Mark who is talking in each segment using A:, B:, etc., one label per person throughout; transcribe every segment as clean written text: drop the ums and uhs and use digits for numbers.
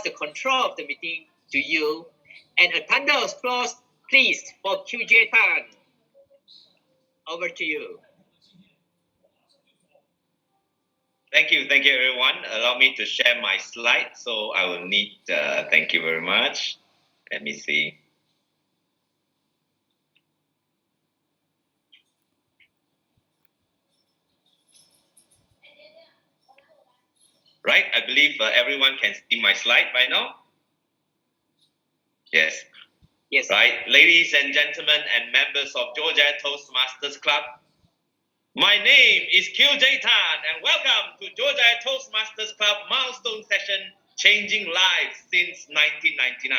A: the control of the meeting to you. And a thunder of applause, please, for QJ Tan. Over to you.
B: Thank you, everyone. Allow me to share my slide. So I will need, thank you very much. Let me see. Right, I believe everyone can see my slide by now. Yes.
A: Yes.
B: Right, ladies and gentlemen and members of Johor Jaya Toastmasters Club. My name is QJ Tan and welcome to Johor Jaya Toastmasters Club milestone session, Changing Lives since 1999.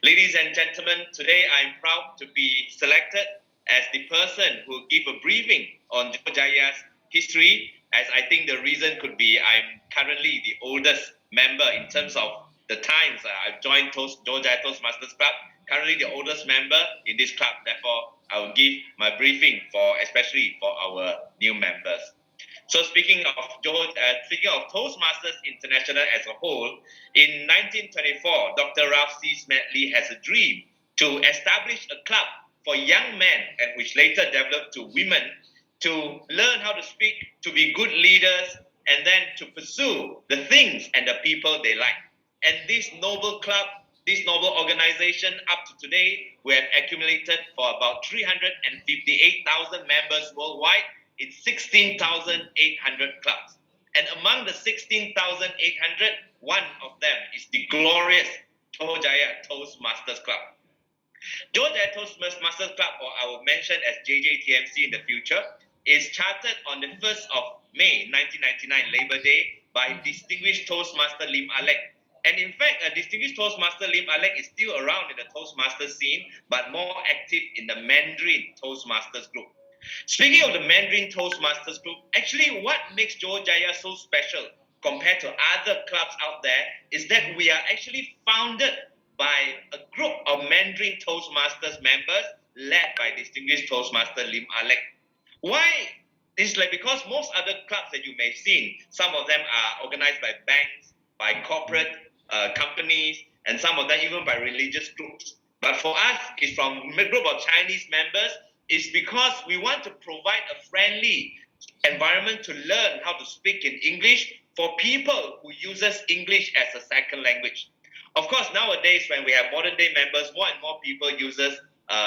B: Ladies and gentlemen, today I'm proud to be selected as the person who will give a briefing on Johor Jaya's history, as I think the reason could be I'm currently the oldest member in terms of the times I've joined Johor Jaya Toastmasters Club, currently the oldest member in this club. Therefore, I will give my briefing especially for our new members. So speaking of Toastmasters International as a whole, in 1924, Dr. Ralph C. Smedley has a dream to establish a club for young men, and which later developed to women, to learn how to speak, to be good leaders, and then to pursue the things and the people they like. And this noble club, this noble organization, up to today, we have accumulated for about 358,000 members worldwide in 16,800 clubs. And among the 16,800, one of them is the glorious Johor Jaya Toastmasters Club. Johor Jaya Toastmasters Club, or I will mention as JJTMC in the future, is chartered on the 1st of May 1999, Labor Day, by distinguished Toastmaster Lim Alec. And in fact, a distinguished Toastmaster Lim Alec is still around in the Toastmasters scene, but more active in the Mandarin Toastmasters group. Speaking of the Mandarin Toastmasters group, actually what makes Johor Jaya so special compared to other clubs out there is that we are actually founded by a group of Mandarin Toastmasters members led by distinguished Toastmaster Lim Alec. Why? It's like because most other clubs that you may have seen, some of them are organized by banks, by corporate companies, and some of them even by religious groups. But for us, it's from a group of Chinese members. It's because we want to provide a friendly environment to learn how to speak in English for people who uses English as a second language. Of course, nowadays when we have modern day members, more and more people uses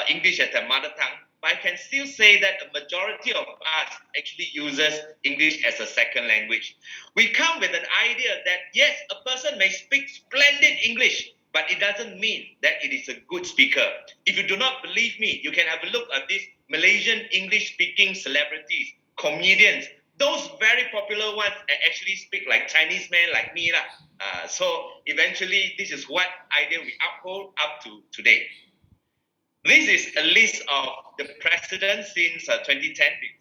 B: English as their mother tongue. But I can still say that a majority of us actually uses English as a second language. We come with an idea that yes, a person may speak splendid English, but it doesn't mean that it is a good speaker. If you do not believe me, you can have a look at these Malaysian English-speaking celebrities, comedians. Those very popular ones actually speak like Chinese men like me. So eventually, this is what idea we uphold up to today. This is a list of the presidents since 2010,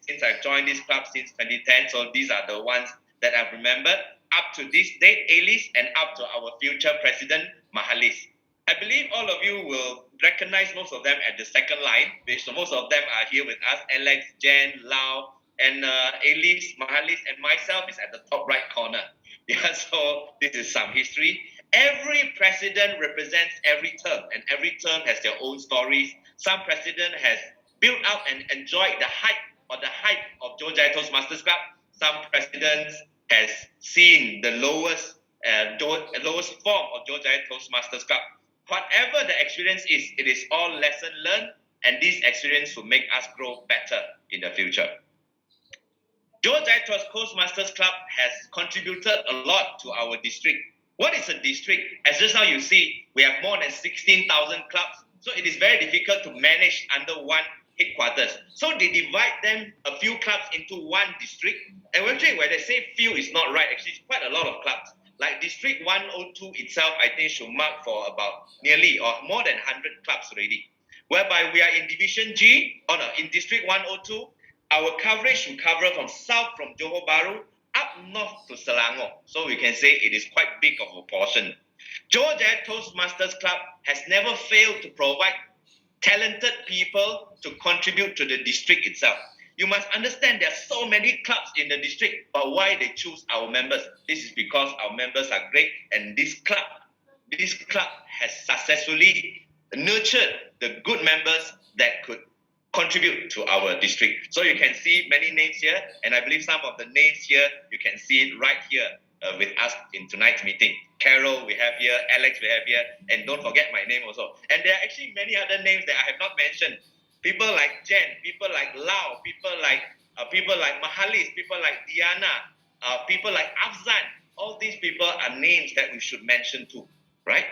B: since I've joined this club since 2010. So these are the ones that I've remembered up to this date, A-list, and up to our future president, Mahalis. I believe all of you will recognize most of them at the second line, which most of them are here with us. Alex, Jen, Lau, and A-list, Mahalis, and myself is at the top right corner. Yeah, so this is some history. Every president represents every term, and every term has their own stories. Some president has built up and enjoyed the hype of Johor Jaya Toastmasters Club. Some presidents has seen the lowest form of Johor Jaya Toastmasters Club. Whatever the experience is, it is all lesson learned, and this experience will make us grow better in the future. Johor Jaya Toastmasters Club has contributed a lot to our district. What is a district? As just now you see, we have more than 16,000 clubs. So it is very difficult to manage under one headquarters. So they divide them, a few clubs, into one district. And actually, when they say few, it's not right. Actually, it's quite a lot of clubs. Like District 102 itself, I think should mark for about nearly or more than 100 clubs already. Whereby we are in Division G, in District 102, our coverage should cover from south from Johor Bahru up north to Selangor. So we can say it is quite big of a portion. Johor Jaya Toastmasters Club has never failed to provide talented people to contribute to the district itself. You must understand there are so many clubs in the district, but why they choose our members? This is because our members are great, and this club this club has successfully nurtured the good members that could contribute to our district. So you can see many names here, and I believe some of the names here, you can see it right here with us in tonight's meeting. Carol, we have here, Alex, we have here, and don't forget my name also. And there are actually many other names that I have not mentioned. People like Jen, people like Lau, people like Mahalis, people like Diana, people like Afzan. All these people are names that we should mention too, right?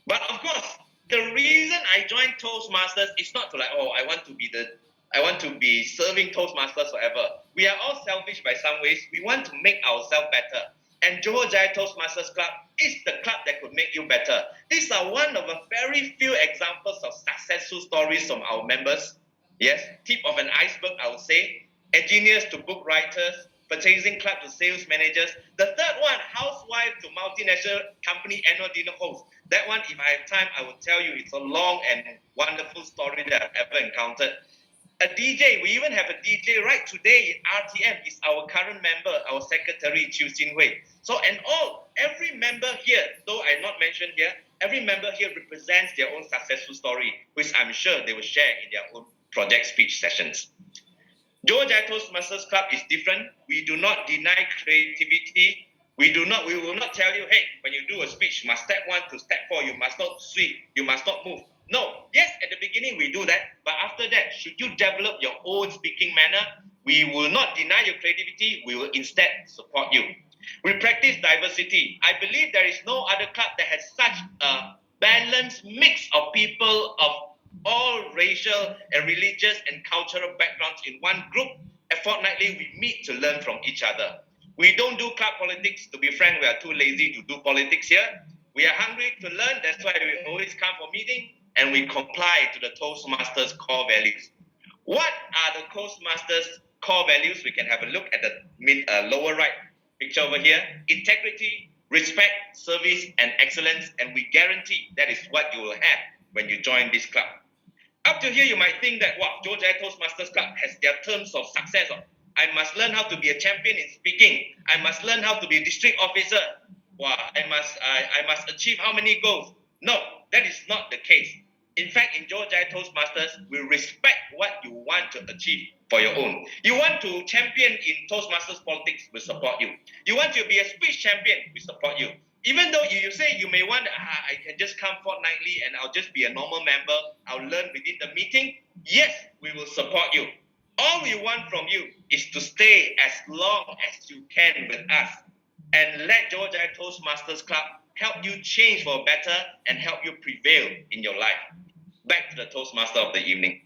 B: But of course, the reason I joined Toastmasters is not to like, oh, I want to be serving Toastmasters forever. We are all selfish by some ways. We want to make ourselves better. And Johor Jaya Toastmasters Club is the club that could make you better. These are one of a very few examples of successful stories from our members. Yes, tip of an iceberg, I would say. Engineers to book writers, purchasing club to sales managers. The third one, housewife to multinational company annual dinner host. That one, if I have time, I will tell you. It's a long and wonderful story that I've ever encountered. A DJ, we even have a DJ right today in RTM, is our current member, our secretary, Chiu Xin Hui. So, and every member here, though I'm not mentioned here, every member here represents their own successful story, which I'm sure they will share in their own project speech sessions. Johor Jaya Toastmasters Club is different. We do not deny creativity. We will not tell you, hey, when you do a speech, you must step 1 to step 4, you must not sweep, you must not move. No, yes, at the beginning we do that, but after that, should you develop your own speaking manner, we will not deny your creativity, we will instead support you. We practice diversity. I believe there is no other club that has such a balanced mix of people of all racial and religious and cultural backgrounds in one group. And fortnightly, we meet to learn from each other. We don't do club politics. To be frank, we are too lazy to do politics here. We are hungry to learn. That's why we always come for meeting, and we comply to the Toastmasters core values. What are the Toastmasters core values? We can have a look at the lower right picture over here. Integrity, respect, service, and excellence. And we guarantee that is what you will have when you join this club. Up to here, you might think that, wow, Johor Jaya Toastmasters Club has their terms of success. I must learn how to be a champion in speaking. I must learn how to be a district officer. Wow, I must achieve how many goals? No, that is not the case. In fact, in Johor Jaya Toastmasters, we respect what you want to achieve for your own. You want to champion in Toastmasters politics, we support you. You want to be a speech champion, we support you. Even though you say you may want, I can just come fortnightly and I'll just be a normal member, I'll learn within the meeting. Yes, we will support you. All we want from you is to stay as long as you can with us and let Johor Jaya Toastmasters Club help you change for better and help you prevail in your life. Back to the Toastmaster of the evening.